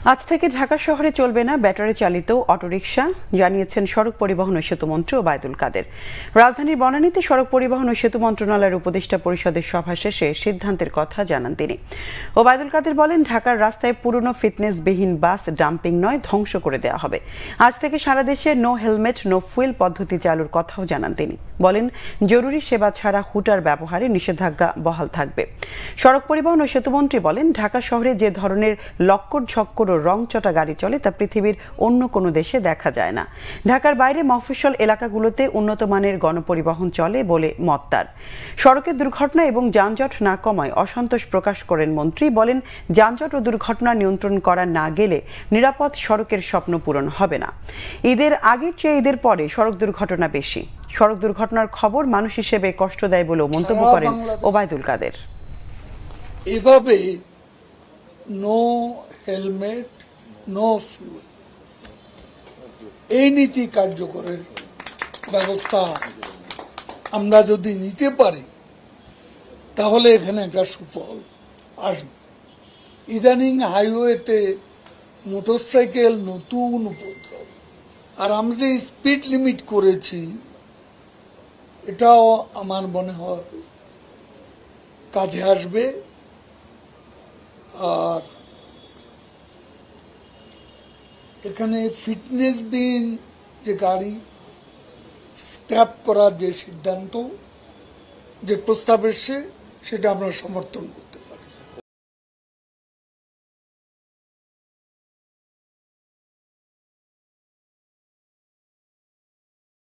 আজ থেকে ঢাকা শহরে চলবে না ব্যাটারি চালিত অটোরিকশা, জানিয়েছেন সড়ক পরিবহন ও সেতু মন্ত্রী ওবায়দুল কাদের। রাজধানীর বনানীতে সড়ক পরিবহন ও সেতু মন্ত্রণালয়ের উপদেষ্টা পরিষদের সভা শেষে সিদ্ধান্তের কথা জানান তিনি। ওবায়দুল কাদের বলেন, ঢাকার রাস্তায় পুরনো ফিটনেসবিহীন বাস ডাম্পিং নয়, ধ্বংস করে দেওয়া হবে। আজ থেকে সারা দেশে নো হেলমেট নো ফুয়েল পদ্ধতি চালুর কথাও জানান তিনি। বলেন, জরুরি সেবা ছাড়া হুটার ব্যবহারে নিষেধাজ্ঞা বহাল থাকবে। সড়ক পরিবহন ও সেতুমন্ত্রী বলেন, ঢাকা শহরে যে ধরনের লক্কর ঝক্কর ও রংচটা গাড়ি চলে তা পৃথিবীর অন্য কোনো দেশে দেখা যায় না। ঢাকার বাইরে মফস্বল এলাকাগুলোতে উন্নত মানের গণপরিবহন চলে বলে মত তার। সড়কের দুর্ঘটনা এবং যানজট না কমায় অসন্তোষ প্রকাশ করেন মন্ত্রী। বলেন, যানজট ও দুর্ঘটনা নিয়ন্ত্রণ করা না গেলে নিরাপদ সড়কের স্বপ্ন পূরণ হবে না। ঈদের আগের চেয়ে ঈদের পরে সড়ক দুর্ঘটনা বেশি। সড়ক দুর্ঘটনার খবর মানুষ হিসেবে কষ্ট দেয় বলেও মন্তব্য করেন ওবায়দুল কাদের। এভাবে নো হেলমেট নো ফিউল এই নীতি কার্যকরের ব্যবস্থা আমরা যদি নিতে পারি তাহলে এখানে একটা সুফল আসবে। ইদানিং হাইওয়েতে মোটরসাইকেল নতুন উপদ্রব, আর আমরা যে স্পিড লিমিট করেছি এটাও আমার মনে হয় কাজে আসবে। আর এখানে ফিটনেসবিহীন যে গাড়ি স্ক্র্যাপ করার যে সিদ্ধান্ত, যে প্রস্তাব এসছে সেটা আমরা সমর্থন করি।